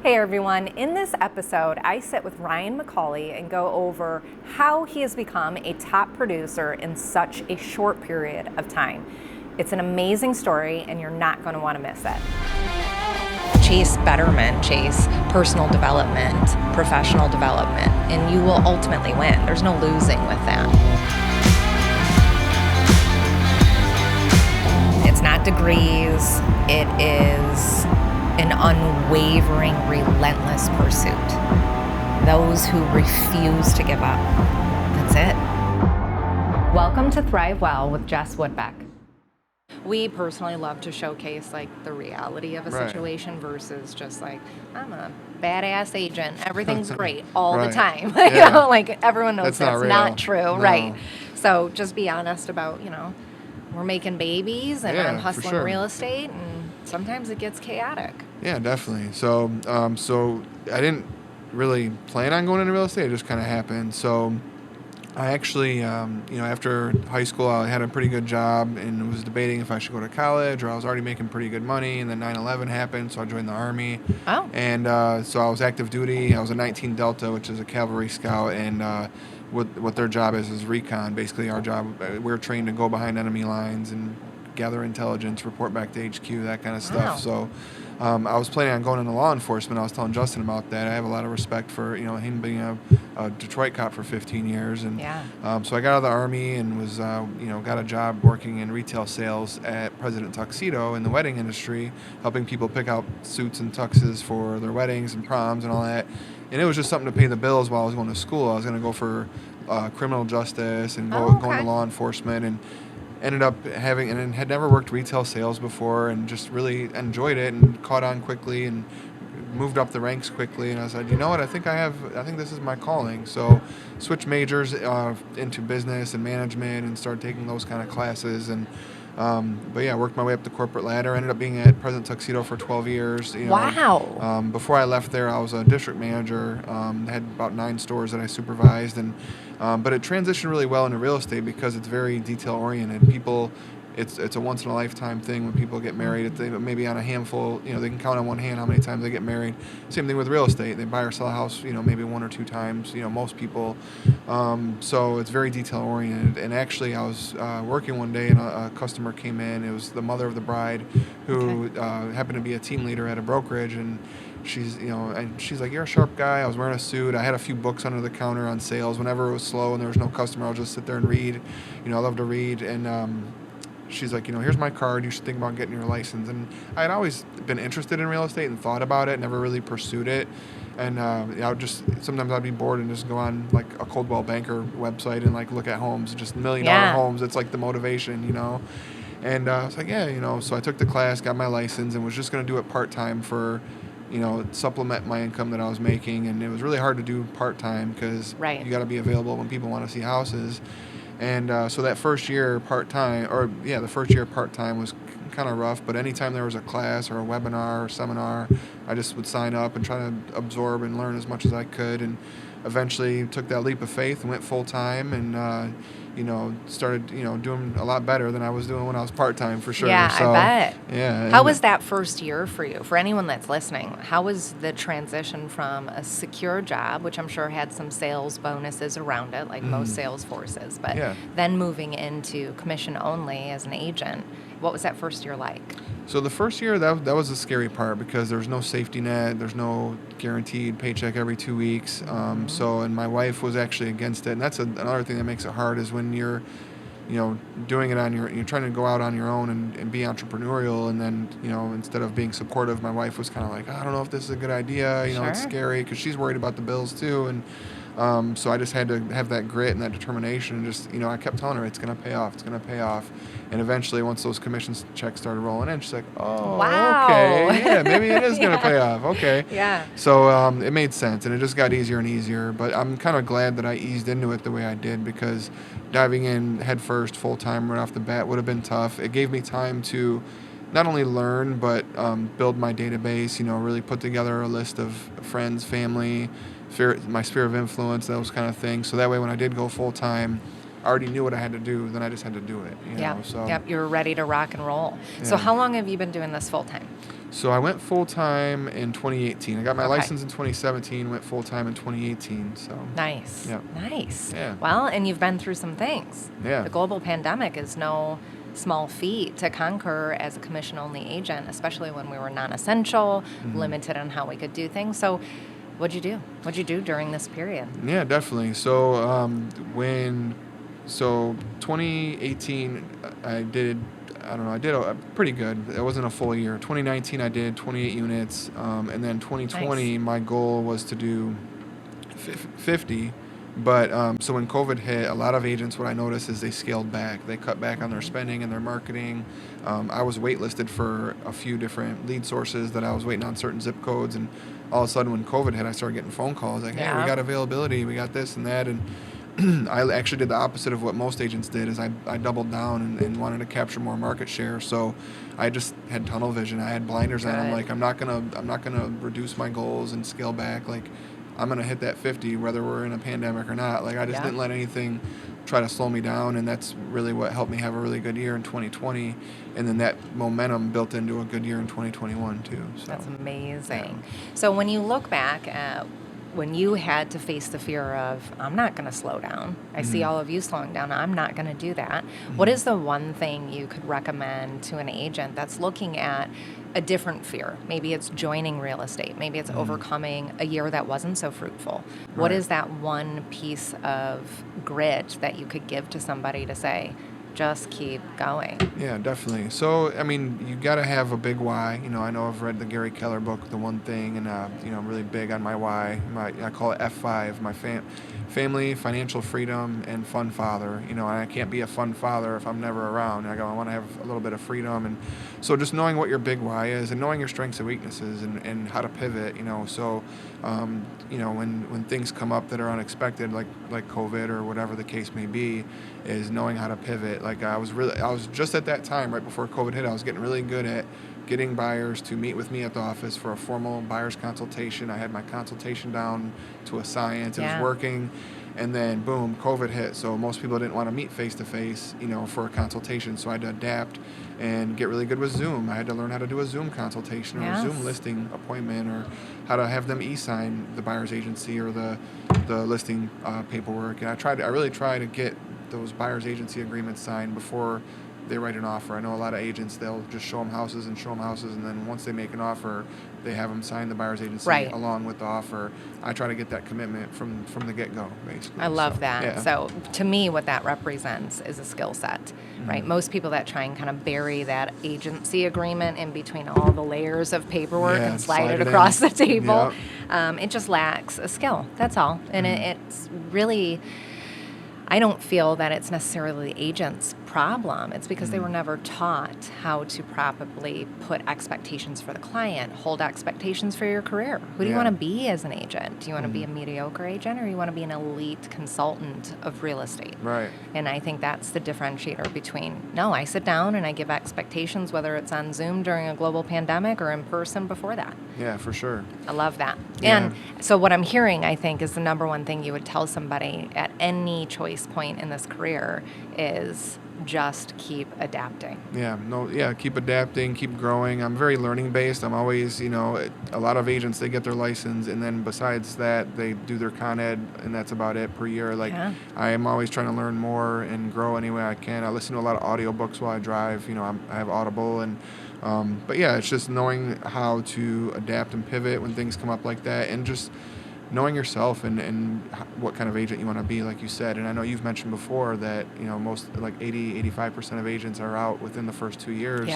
Hey everyone, in this episode I sit with Ryan McAulay and go over how he has become a top producer in such a short period of time. It's an amazing story and you're not going to want to miss it. Chase betterment, chase personal development, professional development, and you will ultimately win. There's no losing with that. It's not degrees, it is an unwavering, relentless pursuit. Those who refuse to give up. That's it. Welcome to ThriveWell with Jess Woodbeck. We personally love to showcase like the reality of a situation versus just like, I'm a badass agent. Everything's great all the time. You know, like everyone knows that's not true. No. Right. So just be honest about, we're making babies and I'm hustling real estate, and sometimes it gets chaotic. Yeah, definitely. So, I didn't really plan on going into real estate. It just kind of happened. So I actually, after high school, I had a pretty good job and was debating if I should go to college, or I was already making pretty good money. And then 9/11 happened, so I joined the Army. Oh. And so I was active duty. I was a 19 Delta, which is a Cavalry Scout, and what their job is recon. Basically, our job, we're trained to go behind enemy lines and gather intelligence, report back to HQ, that kind of stuff. Wow. So I was planning on going into law enforcement. I was telling Justin about that. I have a lot of respect for him being a Detroit cop for 15 years, and so I got out of the Army and was got a job working in retail sales at President Tuxedo in the wedding industry, helping people pick out suits and tuxes for their weddings and proms and all that. And it was just something to pay the bills while I was going to school. I was going to go for criminal justice and go into law enforcement, and ended up having, and had never worked retail sales before, and just really enjoyed it and caught on quickly and moved up the ranks quickly. And I said, you know what, I think this is my calling. So switched majors into business and management and started taking those kind of classes. And worked my way up the corporate ladder. Ended up being at President Tuxedo for 12 years. Wow. Before I left there, I was a district manager. Had about 9 stores that I supervised, and but it transitioned really well into real estate because it's very detail oriented. People, it's a once in a lifetime thing when people get married. They maybe on a handful, they can count on one hand how many times they get married. Same thing with real estate. They buy or sell a house, maybe 1 or 2 times. Most people. So it's very detail oriented. And actually, I was working one day, and a customer came in. It was the mother of the bride, who happened to be a team leader at a brokerage, and she's like, you're a sharp guy. I was wearing a suit. I had a few books under the counter on sales. Whenever it was slow and there was no customer, I'll just sit there and read. I love to read. And she's like, here's my card. You should think about getting your license. And I had always been interested in real estate and thought about it, never really pursued it. And sometimes I'd be bored and just go on like a Coldwell Banker website and like look at homes, just $1 million homes. It's like the motivation, And I was like, so I took the class, got my license, and was just going to do it part-time for supplement my income that I was making. And it was really hard to do part-time because you got to be available when people want to see houses. And so that first year part-time was kind of rough, but anytime there was a class or a webinar or seminar, I just would sign up and try to absorb and learn as much as I could, and eventually took that leap of faith and went full-time, and started doing a lot better than I was doing when I was part-time, for sure. Yeah, so, I bet. Yeah. How was that first year for you? For anyone that's listening, how was the transition from a secure job, which I'm sure had some sales bonuses around it, like most sales forces, but then moving into commission only as an agent? What was that first year like? So the first year, that was the scary part, because there's no safety net, there's no guaranteed paycheck every 2 weeks. And my wife was actually against it, and that's another thing that makes it hard, is when you're, doing it you're trying to go out on your own and be entrepreneurial, and then, instead of being supportive, my wife was kind of like, I don't know if this is a good idea, it's scary, because she's worried about the bills too, and so I just had to have that grit and that determination, and just, I kept telling her, it's going to pay off. And eventually, once those commissions checks started rolling in, she's like, oh, wow. Okay, yeah, maybe it is going to pay off. Okay. Yeah. So it made sense, and it just got easier and easier. But I'm kind of glad that I eased into it the way I did, because diving in head first, full-time, right off the bat would have been tough. It gave me time to not only learn, but build my database, really put together a list of friends, family, my sphere of influence, those kind of things. So that way, when I did go full-time, I already knew what I had to do, then I just had to do it. You know? So, you were ready to rock and roll. Yeah. So how long have you been doing this full time? So I went full-time in 2018. I got my Okay. license in 2017, went full-time in 2018. So Nice. yeah. Nice. Yeah. Well, and you've been through some things. Yeah. The global pandemic is no small feat to conquer as a commission-only agent, especially when we were non-essential, limited on how we could do things. So what'd you do? What'd you do during this period? Yeah, definitely. So 2018, I did, I don't know, I did pretty good. It wasn't a full year. 2019, I did 28 units. And then 2020, Nice. my goal was to do 50. But so when COVID hit, a lot of agents, what I noticed is they scaled back. They cut back on their spending and their marketing. I was waitlisted for a few different lead sources that I was waiting on certain zip codes. And all of a sudden, when COVID hit, I started getting phone calls like, hey, we got availability, we got this and that. And I actually did the opposite of what most agents did is I doubled down and wanted to capture more market share. So I just had tunnel vision. I had blinders on. I'm like, I'm not gonna reduce my goals and scale back. Like, I'm going to hit that 50 whether we're in a pandemic or not. Like, I just didn't let anything try to slow me down, and that's really what helped me have a really good year in 2020, and then that momentum built into a good year in 2021 too. So That's amazing. So when you look back at when you had to face the fear of, I'm not going to slow down. I see all of you slowing down. I'm not going to do that. What is the one thing you could recommend to an agent that's looking at a different fear? Maybe it's joining real estate. Maybe it's overcoming a year that wasn't so fruitful. What is that one piece of grit that you could give to somebody to say, just keep going? Yeah, definitely. So, I mean, you got to have a big why. You know, I know I've read the Gary Keller book, The One Thing, and, you know, I'm really big on my why. I call it F5, my family, financial freedom, and fun father. You know, I can't be a fun father if I'm never around. I want to have a little bit of freedom. And so just knowing what your big why is and knowing your strengths and weaknesses and how to pivot, you know. So, you know, when things come up that are unexpected, like COVID or whatever the case may be, is knowing how to pivot. Like I was just at that time right before COVID hit, I was getting really good at getting buyers to meet with me at the office for a formal buyer's consultation. I had my consultation down to a science. It was working. And then boom, COVID hit. So most people didn't want to meet face to face, you know, for a consultation. So I had to adapt and get really good with Zoom. I had to learn how to do a Zoom consultation or a Zoom listing appointment, or how to have them e-sign the buyer's agency or the listing paperwork. And I really try to get those buyer's agency agreements signed before they write an offer. I know a lot of agents, they'll just show them houses, and then once they make an offer, they have them sign the buyer's agency along with the offer. I try to get that commitment from the get-go, basically. I love that. Yeah. So to me, what that represents is a skill set, right? Most people that try and kind of bury that agency agreement in between all the layers of paperwork and slide it across the table, it just lacks a skill. That's all. And it's really, I don't feel that it's necessarily the agent's problem. It's because they were never taught how to properly put expectations for the client, hold expectations for your career. Who do you want to be as an agent? Do you want to be a mediocre agent, or you want to be an elite consultant of real estate? Right. And I think that's the differentiator between, no, I sit down and I give expectations, whether it's on Zoom during a global pandemic or in person before that. Yeah, for sure. I love that. Yeah. And so what I'm hearing, I think, is the number one thing you would tell somebody at any choice point in this career is just keep adapting. Keep adapting, keep growing. I'm very learning based. I'm always, you know, a lot of agents, they get their license, and then besides that, they do their con ed, and that's about it per year. Like, I am always trying to learn more and grow any way I can. I listen to a lot of audiobooks while I drive. You know, I have Audible, and but yeah, it's just knowing how to adapt and pivot when things come up like that, and just knowing yourself and what kind of agent you want to be, like you said. And I know you've mentioned before that, you know, most, like 85% of agents are out within the first 2 years.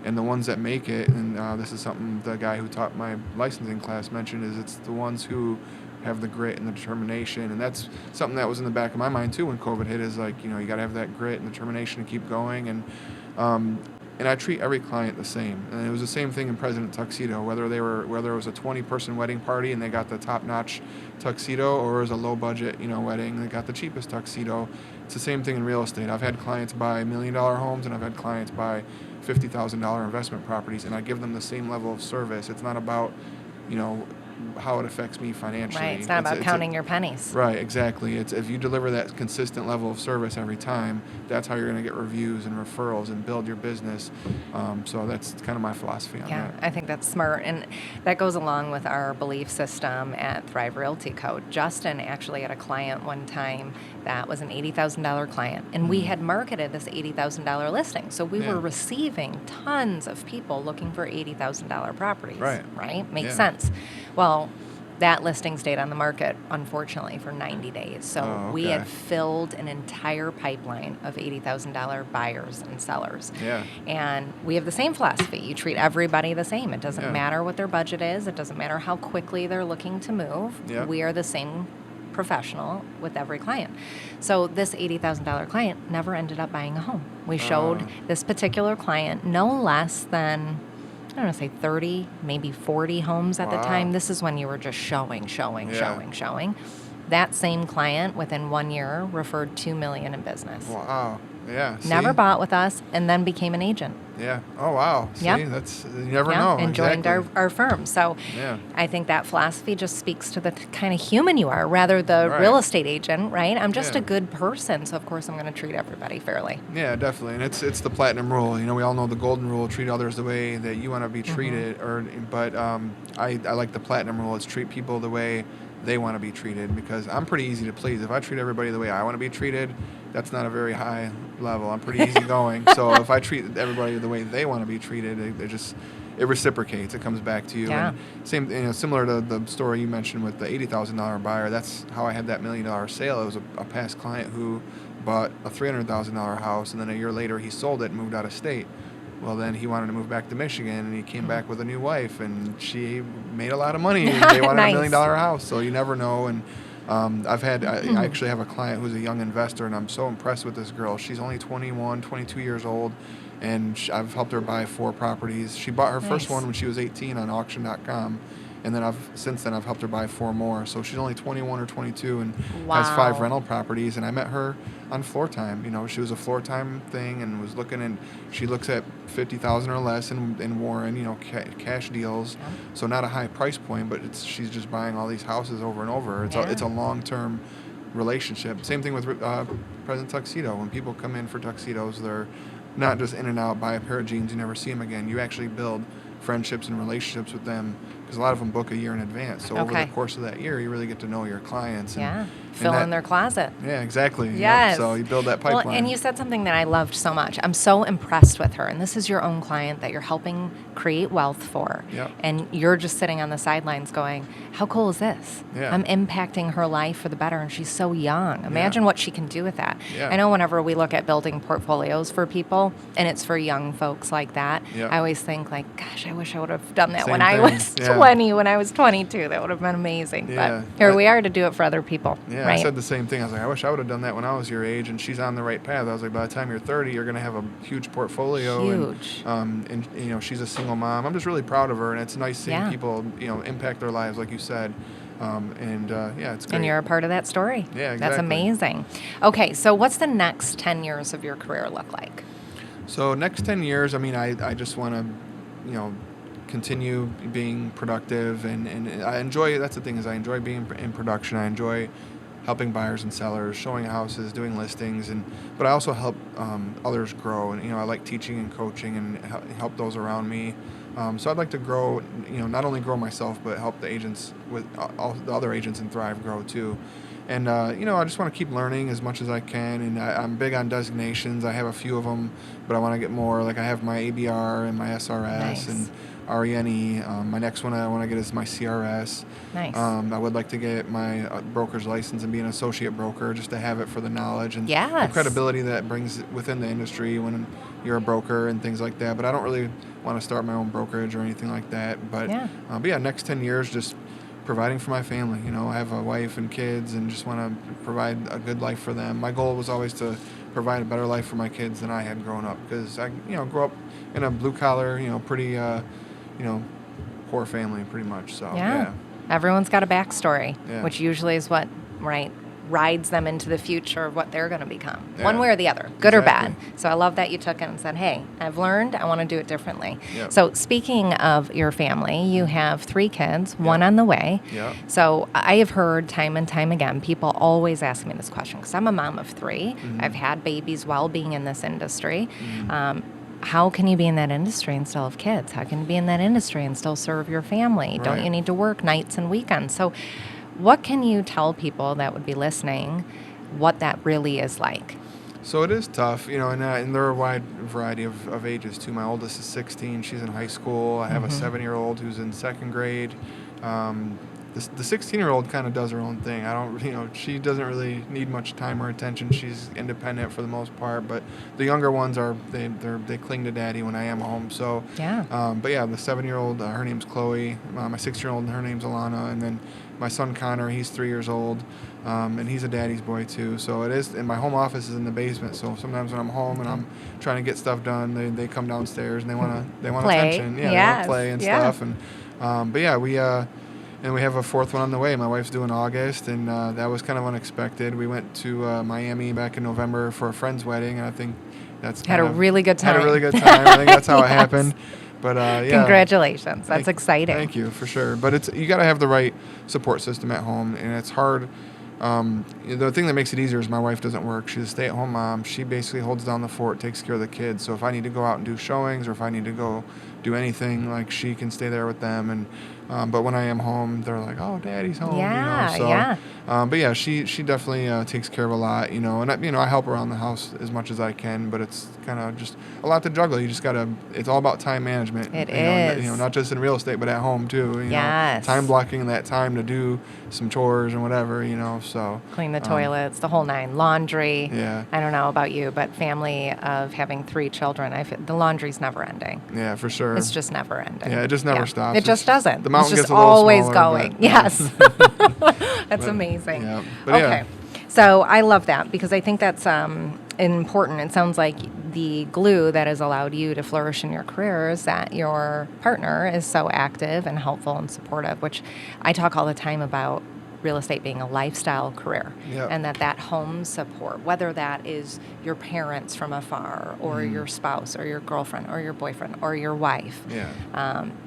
And the ones that make it, and this is something the guy who taught my licensing class mentioned, is it's the ones who have the grit and the determination. And that's something that was in the back of my mind too when COVID hit, is like, you know, you got to have that grit and determination to keep going. And I treat every client the same. And it was the same thing in President Tuxedo, whether it was a 20-person wedding party and they got the top-notch tuxedo, or it was a low-budget, you know, wedding and they got the cheapest tuxedo. It's the same thing in real estate. I've had clients buy $1 million homes, and I've had clients buy $50,000 investment properties, and I give them the same level of service. It's not about, you know, how it affects me financially. Right. It's not about counting your pennies. Right, exactly. It's if you deliver that consistent level of service every time, that's how you're going to get reviews and referrals and build your business. So that's kind of my philosophy on that. I think that's smart. And that goes along with our belief system at Thrive Realty Code. Justin actually had a client one time that was an $80,000 client, and we had marketed this $80,000 listing. So we were receiving tons of people looking for $80,000 properties. Right? Makes sense. Well, that listing stayed on the market, unfortunately, for 90 days. So we had filled an entire pipeline of $80,000 buyers and sellers. Yeah. And we have the same philosophy. You treat everybody the same. It doesn't matter what their budget is. It doesn't matter how quickly they're looking to move. Yeah. We are the same professional with every client. So this $80,000 client never ended up buying a home. We showed this particular client no less than, I don't want to say 30, maybe 40 homes at the time. This is when you were just showing. That same client within 1 year referred $2 million in business. Wow. Yeah. See? Never bought with us and then became an agent. Yeah. Oh, wow. See, that's, you never know. And joined our firm. So I think that philosophy just speaks to the kind of human you are, rather the real estate agent, right? I'm just a good person, so of course I'm going to treat everybody fairly. Yeah, definitely. And it's the platinum rule. You know, we all know the golden rule, treat others the way that you want to be treated. But I like the platinum rule. It's treat people the way they want to be treated, because I'm pretty easy to please. If I treat everybody the way I want to be treated, that's not a very high level. I'm pretty easygoing. So if I treat everybody the way they want to be treated, it reciprocates. It comes back to you. Yeah. And same, similar to the story you mentioned with the $80,000 buyer. That's how I had that $1 million sale. It was a past client who bought a $300,000 house, and then a year later he sold it and moved out of state. Well, then he wanted to move back to Michigan, and he came back with a new wife, and she made a lot of money. And they wanted a $1 million house, so you never know. And I actually have a client who's a young investor, and I'm so impressed with this girl. She's only 21, 22 years old, and I've helped her buy 4 properties. She bought her first one when she was 18 on auction.com. And then since then I've helped her buy 4 more. So she's only 21 or 22 and has 5 rental properties. And I met her on floor time. You know, she was a floor time thing and was looking, and she looks at $50,000 or less in Warren, you know, cash deals. Yeah. So not a high price point, but she's just buying all these houses over and over. It's a long-term relationship. Same thing with President Tuxedo. When people come in for tuxedos, they're not just in and out, buy a pair of jeans, you never see them again. You actually build friendships and relationships with them, because a lot of them book a year in advance. So over the course of that year, you really get to know your clients. And, fill in their closet. Yeah, exactly. Yes. Yep. So you build that pipeline. Well, and you said something that I loved so much. I'm so impressed with her. And this is your own client that you're helping create wealth for. Yep. And you're just sitting on the sidelines going, how cool is this? Yeah. I'm impacting her life for the better, and she's so young. Imagine what she can do with that. Yeah. I know whenever we look at building portfolios for people, and it's for young folks like that, I always think like, gosh, I wish I would have done that when I was 20, when I was 22. That would have been amazing. Yeah. But here we are to do it for other people. Yeah, right? I said the same thing. I was like, I wish I would have done that when I was your age, and she's on the right path. I was like, by the time you're 30, you're going to have a huge portfolio. Huge. And you know, she's a single mom. I'm just really proud of her, and it's nice seeing people, you know, impact their lives, like you said. It's great. And you're a part of that story. Yeah, exactly. That's amazing. Okay, so what's the next 10 years of your career look like? So next 10 years, I mean, I just want to, you know, continue being productive, and I enjoy, that's the thing, is I enjoy being in production. I enjoy helping buyers and sellers, showing houses, doing listings, but I also help others grow. And, you know, I like teaching and coaching and help those around me. So I'd like to grow, you know, not only grow myself, but help the agents with all the other agents in Thrive grow too. And, you know, I just want to keep learning as much as I can. And I'm big on designations. I have a few of them, but I want to get more. Like I have my ABR and my SRS and RENE. My next one I want to get is my CRS. Nice. I would like to get my broker's license and be an associate broker, just to have it for the knowledge and the credibility that brings within the industry when you're a broker and things like that. But I don't really want to start my own brokerage or anything like that. But next 10 years, just providing for my family. You know, I have a wife and kids, and just want to provide a good life for them. My goal was always to provide a better life for my kids than I had growing up, because I, you know, grew up in a blue collar, you know, pretty, you know, poor family pretty much. So everyone's got a backstory, which usually is what rides them into the future of what they're going to become, Yeah. one way or the other, good or bad. Exactly. So I love that you took it and said, hey, I've learned, I want to do it differently. Yep. So speaking of your family, you have 3 kids, one Yep. on the way. Yep. So I have heard time and time again, people always ask me this question because I'm a mom of 3. Mm-hmm. I've had babies while being in this industry. How can you be in that industry and still have kids? How can you be in that industry and still serve your family? Don't Right. you need to work nights and weekends? So what can you tell people that would be listening what that really is like? So it is tough, and there are a wide variety of ages too. My oldest is 16; she's in high school. I have a 7-year-old who's in 2nd grade. The 16-year-old kind of does her own thing. I don't, she doesn't really need much time or attention. She's independent for the most part. But the younger ones they cling to daddy when I am home. So Yeah. But yeah, the 7-year-old, her name's Chloe. My 6-year-old, her name's Alana, and then my son Connor, he's 3 years old. And he's a daddy's boy too. So it is, and my home office is in the basement. So sometimes when I'm home and I'm trying to get stuff done, they come downstairs and they want Play. attention. Yeah, they Yes. want to play and Yeah. stuff. And but yeah, we have a 4th one on the way. My wife's due in August, and that was kind of unexpected. We went to Miami back in November for a friend's wedding, and I think that's Had a really good time. Had a really good time. I think that's how it Yes. happened. But yeah. Congratulations. That's exciting. Thank you, for sure. But you got to have the right support system at home, and it's hard. The thing that makes it easier is my wife doesn't work. She's a stay-at-home mom. She basically holds down the fort, takes care of the kids. So if I need to go out and do showings, or if I need to go do anything, like, she can stay there with them. And but when I am home, they're like, "Oh, Daddy's home." Yeah, So, yeah. But yeah, she definitely takes care of a lot, and I help around the house as much as I can. But it's kind of just a lot to juggle. You just gotta. It's all about time management. It is. is. Not just in real estate, but at home too. Yes. Time blocking that time to do some chores and whatever. So Clean the toilets, the whole 9, laundry. Yeah. I don't know about you, but family of having 3 children, the laundry's never ending. Yeah, for sure. It's just never ending. Yeah, it just never stops. It just doesn't. The mountain it's just gets a little always smaller, going. but- Yes. That's amazing. Yeah. But Okay. So I love that because I think that's important. It sounds like the glue that has allowed you to flourish in your career is that your partner is so active and helpful and supportive, which I talk all the time about real estate being a lifestyle career. Yep. And that home support, whether that is your parents from afar or your spouse or your girlfriend or your boyfriend or your wife,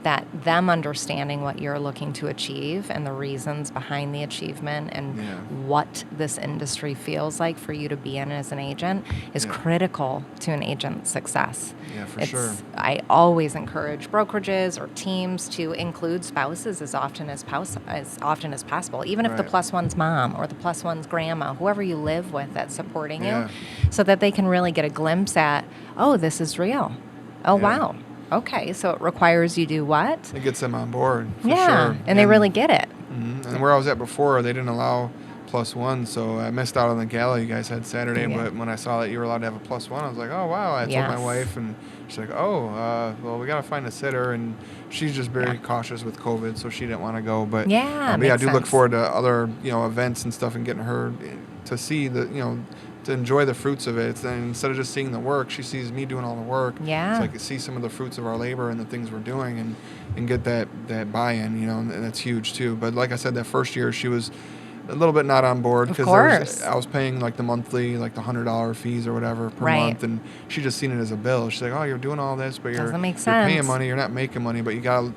that them understanding what you're looking to achieve and the reasons behind the achievement and what this industry feels like for you to be in as an agent is critical to an agent's success. Yeah, for sure. I always encourage brokerages or teams to include spouses as often as possible, even if the plus one's mom or the plus one's grandma, whoever you live with that's supporting you, so that they can really get a glimpse at, oh, this is real. Oh, wow. Okay, so it requires you do what? It gets them on board, for Yeah, sure. and they really get it. And where I was at before, they didn't allow plus one, so I missed out on the gala you guys had Saturday. Yeah. But when I saw that you were allowed to have a plus one, I was like, oh wow. I told my wife, and she's like, well, we gotta find a sitter, and she's just very cautious with COVID, so she didn't want to go. But I do look forward to other events and stuff, and getting her to see to enjoy the fruits of it. And instead of just seeing the work, she sees me doing all the work. Yeah. So I can see some of the fruits of our labor and the things we're doing, and get that buy-in, and that's huge too. But like I said, that first year she was a little bit not on board because I was paying like the monthly, like the $100 fees or whatever per month, and she just seen it as a bill. She's like, "Oh, you're doing all this, but you're paying money. You're not making money, but you gotta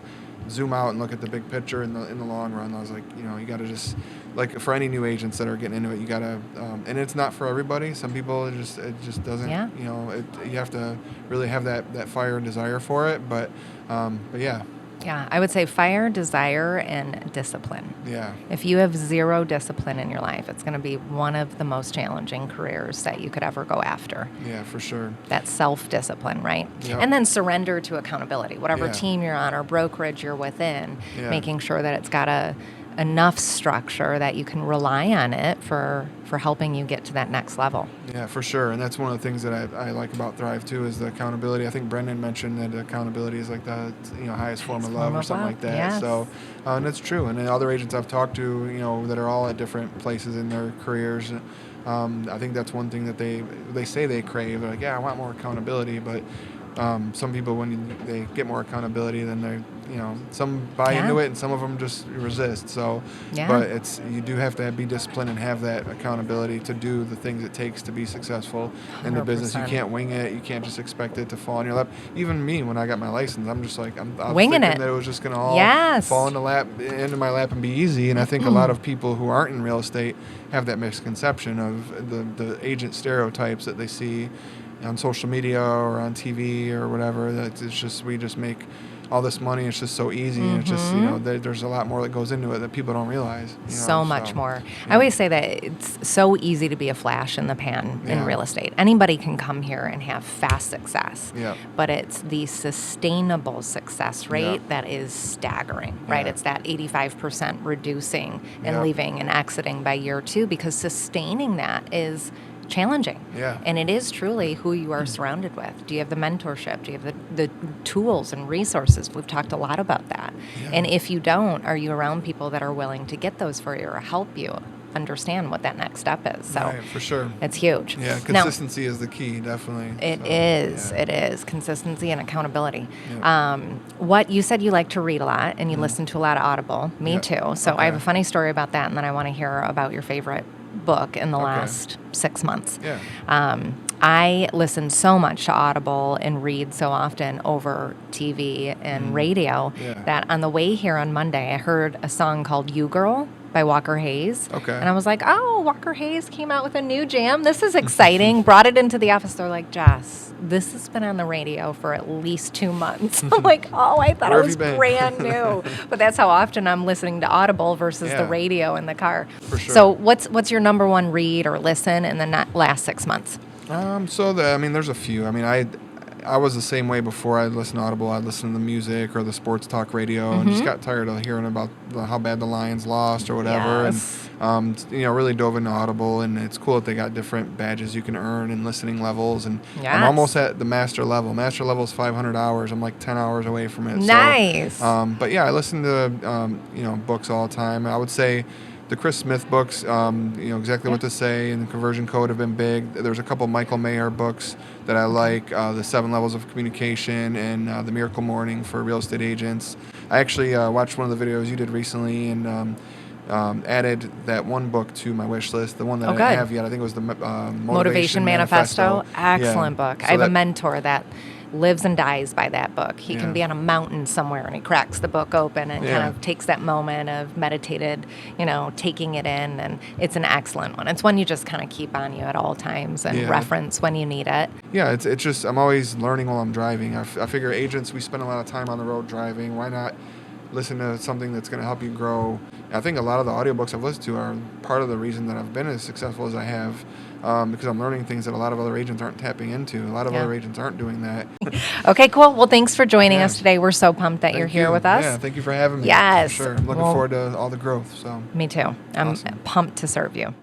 zoom out and look at the big picture in the long run." I was like, you gotta just, like, for any new agents that are getting into it, you gotta, and it's not for everybody. Some people it just doesn't. You have to really have that fire and desire for it. But yeah. Yeah, I would say fire, desire, and discipline. Yeah. If you have zero discipline in your life, it's going to be one of the most challenging careers that you could ever go after. Yeah, for sure. That self-discipline, right? Yep. And then surrender to accountability. Whatever team you're on or brokerage you're within, making sure that it's got enough structure that you can rely on it for helping you get to that next level. Yeah, for sure. And that's one of the things that I like about Thrive too, is the accountability. I think Brendan mentioned that accountability is like the highest form of love or something like that. Yes. So and that's true. And the other agents I've talked to, that are all at different places in their careers, I think that's one thing that they say they crave. They're like, yeah, I want more accountability, but some people, when they get more accountability, then some buy Yeah. into it and some of them just resist. So, Yeah. but you do have to be disciplined and have that accountability to do the things it takes to be successful in the business. You 100%. can't wing it. You can't just expect it to fall in your lap. Even me, when I got my license, I'm just like, I was Winging thinking it. that it was just going to all Yes. fall into my lap and be easy. And I think a lot of people who aren't in real estate have that misconception of the agent stereotypes that they see on social media or on TV or whatever. That it's just, we just make all this money. It's just so easy. And it's just, there's a lot more that goes into it that people don't realize. So much more. Yeah. I always say that it's so easy to be a flash in the pan in real estate. Anybody can come here and have fast success. Yeah. But it's the sustainable success rate Yeah. that is staggering, right? Yeah. It's that 85% reducing and Yeah. leaving and exiting by year 2, because sustaining that is challenging. Yeah. And it is truly who you are surrounded with. Do you have the mentorship? Do you have the tools and resources? We've talked a lot about that. Yeah. And if you don't, are you around people that are willing to get those for you or help you understand what that next step is? So Right, for sure. it's huge. Yeah, consistency is the key, definitely. It is consistency and accountability. Yeah. What you said, you like to read a lot and you listen to a lot of Audible. Me Yeah. too. So I have a Okay. funny story about that, and then I want to hear about your favorite book in the Okay. last 6 months. Yeah. I listen so much to Audible and read so often over TV and radio Yeah. that on the way here on Monday, I heard a song called You Girl by Walker Hayes. Okay. And I was like, oh, Walker Hayes came out with a new jam. This is exciting. Brought it into the office. They're like, Jess, this has been on the radio for at least 2 months. I'm like, oh, I thought Where it have was you been? brand new. But that's how often I'm listening to Audible versus the Yeah. radio in the car. For sure. So what's your number one read or listen in the last 6 months? There's a few. I was the same way before I listened to Audible. I'd listen to the music or the sports talk radio and just got tired of hearing about how bad the Lions lost or whatever. Yes. And, really dove into Audible, and it's cool that they got different badges you can earn and listening levels. And Yes. I'm almost at the master level. Master level is 500 hours. I'm like 10 hours away from it. Nice. So, but yeah, I listen to, books all the time. I would say the Chris Smith books, exactly what to say, and the Conversion Code have been big. There's a couple Michael Mayer books that I like, the 7 Levels of Communication and the Miracle Morning for real estate agents. I actually watched one of the videos you did recently and added that one book to my wish list, the one that I didn't have yet. I think it was the Motivation Manifesto. Excellent Yeah. book. So I have a that- mentor that lives and dies by that book. He can Yeah. be on a mountain somewhere and he cracks the book open and kind of takes that moment of meditated, taking it in, and it's an excellent one. It's one you just kind of keep on you at all times and reference when you need it. Yeah, it's just, I'm always learning while I'm driving. I figure agents, we spend a lot of time on the road driving. Why not listen to something that's going to help you grow? I think a lot of the audiobooks I've listened to are part of the reason that I've been as successful as I have, because I'm learning things that a lot of other agents aren't tapping into. A lot of other agents aren't doing that. Okay, cool. Well, thanks for joining Yeah. us today. We're so pumped that you're Thank here you. with us. Yeah, thank you for having me. Yes. For sure. I'm looking forward to all the growth. So Me too. I'm Awesome. pumped to serve you.